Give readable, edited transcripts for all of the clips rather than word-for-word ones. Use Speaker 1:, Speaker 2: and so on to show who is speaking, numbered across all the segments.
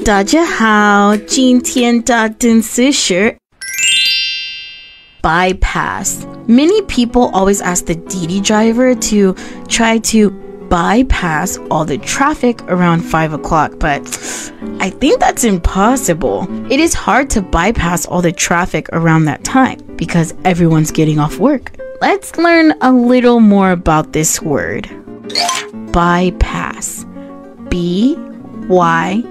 Speaker 1: 大家好，今天的单词是 bypass. Many people always ask the DD driver to try to bypass all the traffic around 5 o'clock, but I think that's impossible. It is hard to bypass all the traffic around that time because everyone's getting off work. Let's learn a little more about this word. Bypass. B-Y-P-A-S-S.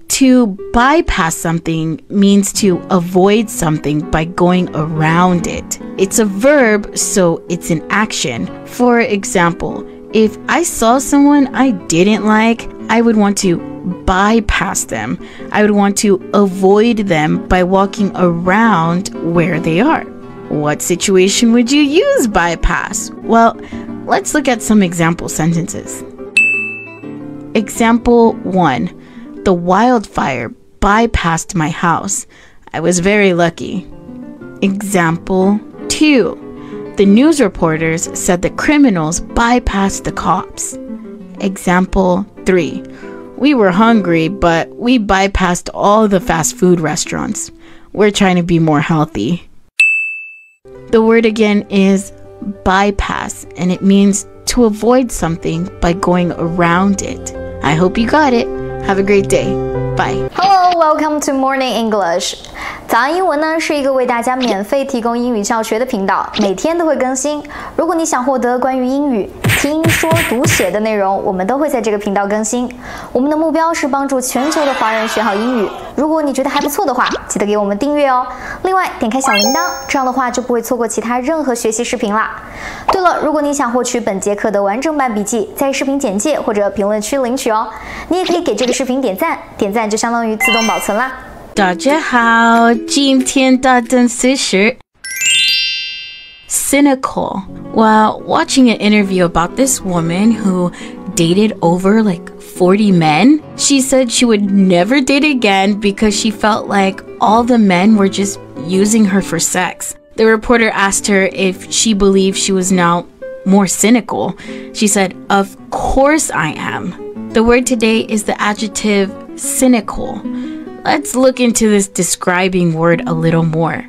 Speaker 1: To bypass something means to avoid something by going around it. It's a verb, so it's an action. For example, if I saw someone I didn't like, I would want to bypass them. I would want to avoid them by walking around where they are. What situation would you use bypass? Well, let's look at some example sentences. Example 1. The wildfire bypassed my house. I was very lucky. Example 2. The news reporters said the criminals bypassed the cops. Example 3. We were hungry, but we bypassed all the fast food restaurants. We're trying to be more healthy. The word again is bypass, and it means to avoid something by going around it. I hope you got it. Have a great day. Bye.
Speaker 2: Hello, welcome to Morning English. 早安英文呢是一个为大家免费提供英语教学的频道，每天都会更新。如果你想获得关于英语听说读写的内容，我们都会在这个频道更新。我们的目标是帮助全球的华人学好英语。如果你觉得还不错的话，记得给我们订阅哦。另外，点开小铃铛，这样的话就不会错过其他任何学习视频啦。对了，如果你想获取本节课的完整版笔记，在视频简介或者评论区领取哦。你也可以给这个视频点赞，点赞就相当于自动保存啦。
Speaker 1: 大家好，今天的单词是 cynical. While watching an interview about this woman who dated over like 40 men, she said she would never date again because she felt like all the men were just using her for sex. The reporter asked her if she believed she was now more cynical. She said, "Of course I am." The word today is the adjective cynical. Let's look into this describing word a little more.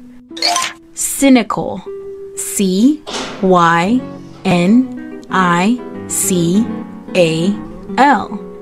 Speaker 1: Cynical. C-Y-N-I-C-A-L.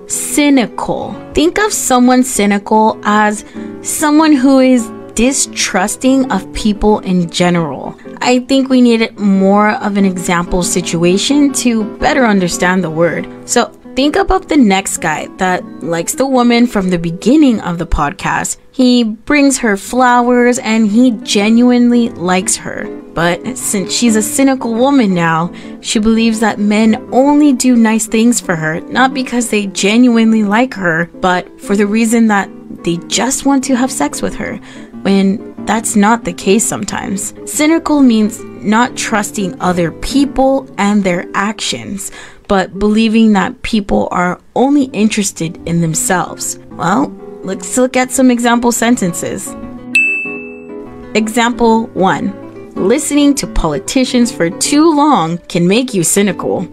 Speaker 1: Cynical. Think of someone cynical as someone who is distrusting of people in general. I think we need more of an example situation to better understand the word. So think about the next guy that likes the woman from the beginning of the podcast. He brings her flowers and he genuinely likes her. But since she's a cynical woman now, she believes that men only do nice things for her, not because they genuinely like her, but for the reason that they just want to have sex with her, when that's not the case sometimes. Cynical means not trusting other people and their actions, but believing that people are only interested in themselves. Well, let's look at some example sentences. Example 1. Listening to politicians for too long can make you cynical.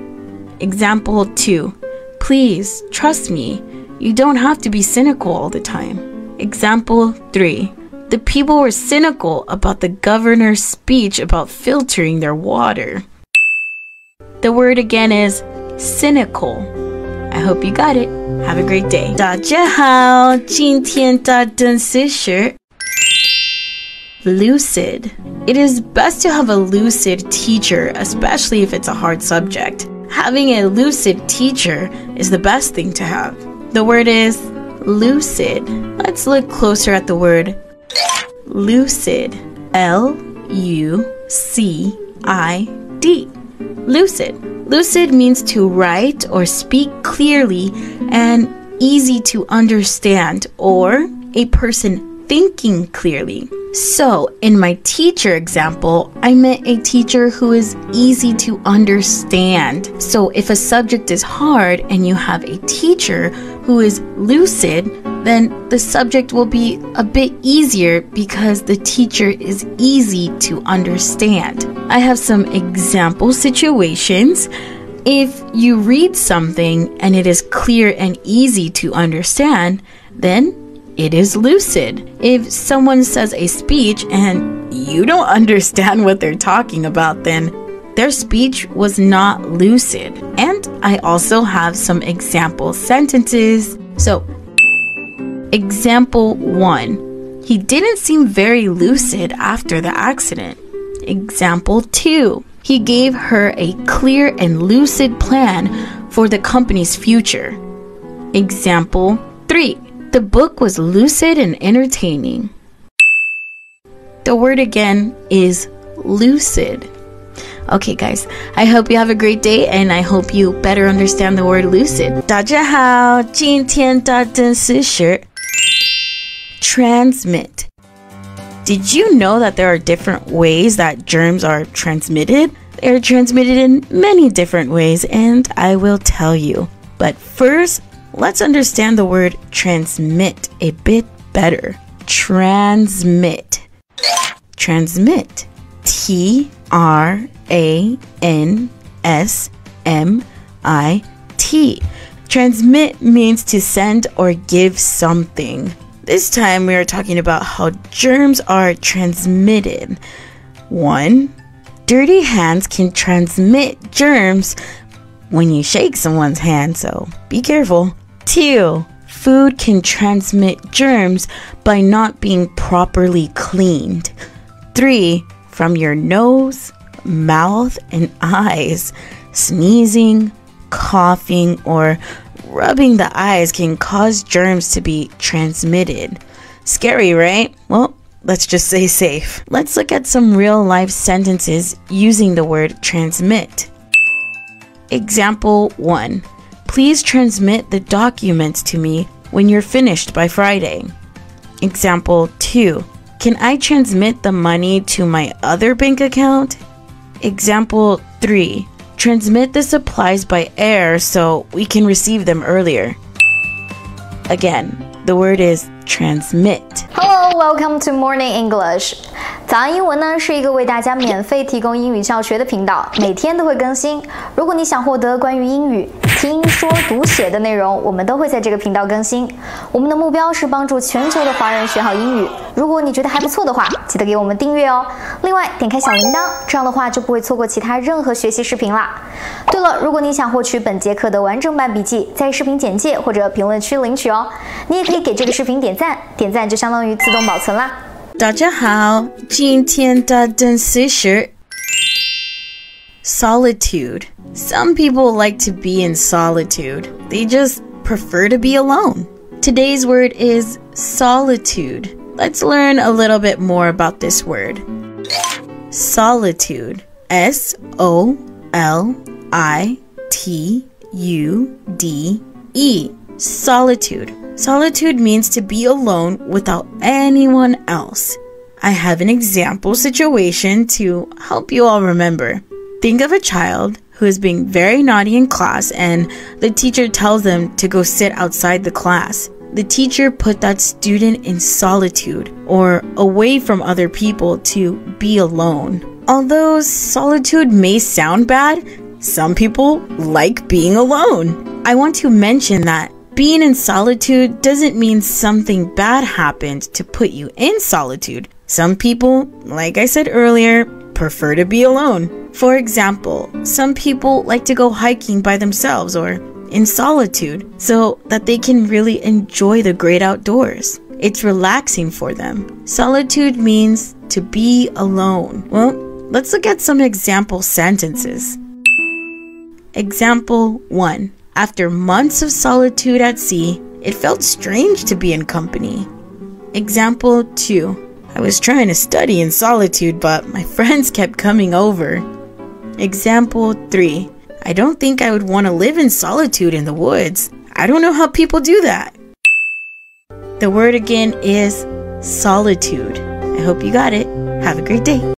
Speaker 1: Example 2. Please, trust me. You don't have to be cynical all the time. Example 3. The people were cynical about the governor's speech about filtering their water. The word again is cynical. I hope you got it. Have a great day. 大家好，今天的单词是 lucid. It is best to have a lucid teacher, especially if it's a hard subject. Having a lucid teacher is the best thing to have. The word is lucid. Let's look closer at the word lucid. L-U-C-I-D. Lucid. Lucid means to write or speak clearly and easy to understand, or a person thinking clearly. So, in my teacher example, I meant a teacher who is easy to understand. So, if a subject is hard and you have a teacher who is lucid, then the subject will be a bit easier because the teacher is easy to understand. I have some example situations. If you read something and it is clear and easy to understand, then it is lucid. If someone says a speech and you don't understand what they're talking about, then their speech was not lucid. And I also have some example sentences. So, example 1. He didn't seem very lucid after the accident. Example 2. He gave her a clear and lucid plan for the company's future. Example 3. The book was lucid and entertaining. The word again is lucid. Okay, guys, I hope you have a great day and I hope you better understand the word lucid. 大家好，今天的单词是 transmit. Did you know that there are different ways that germs are transmitted? They are transmitted in many different ways, and I will tell you. But first, let's understand the word transmit a bit better. Transmit. Transmit. T-R-A-N-S-M-I-T. Transmit means to send or give something. This time we are talking about how germs are transmitted. 1. Dirty hands can transmit germs when you shake someone's hand, so be careful. 2. Food can transmit germs by not being properly cleaned. 3. From your nose, mouth, and eyes. Sneezing, coughing, or rubbing the eyes can cause germs to be transmitted. Scary, right? Well, let's just stay safe. Let's look at some real-life sentences using the word transmit. Example 1. Please transmit the documents to me when you're finished by Friday. Example 2. Can I transmit the money to my other bank account? Example 3. Transmit the supplies by air so we can receive them earlier. Again, the word is transmit.
Speaker 2: Hello, welcome to Morning English. 早安英文呢是一个为大家免费提供英语教学的频道，每天都会更新。如果你想获得关于英语听说读写的内容，我们都会在这个频道更新。我们的目标是帮助全球的华人学好英语。如果你觉得还不错的话，记得给我们订阅哦。另外，点开小铃铛，这样的话就不会错过其他任何学习视频啦。对了，如果你想获取本节课的完整版笔记，在视频简介或者评论区领取哦。你也可以给这个视频点赞，点赞就相当于自动保存啦。
Speaker 1: 大家好，今天的单词是 solitude. Some people like to be in solitude. They just prefer to be alone. Today's word is solitude. Let's learn a little bit more about this word. Solitude. S-O-L-I-T-U-D-E. Solitude. Solitude means to be alone without anyone else. I have an example situation to help you all remember. Think of a child who is being very naughty in class and the teacher tells them to go sit outside the class. The teacher put that student in solitude or away from other people to be alone. Although solitude may sound bad, some people like being alone. I want to mention that being in solitude doesn't mean something bad happened to put you in solitude. Some people, like I said earlier, prefer to be alone. For example, some people like to go hiking by themselves or in solitude so that they can really enjoy the great outdoors. It's relaxing for them. Solitude means to be alone. Well, let's look at some example sentences. Example 1. After months of solitude at sea, it felt strange to be in company. Example 2. I was trying to study in solitude, but my friends kept coming over. Example 3. I don't think I would want to live in solitude in the woods. I don't know how people do that. The word again is solitude. I hope you got it. Have a great day.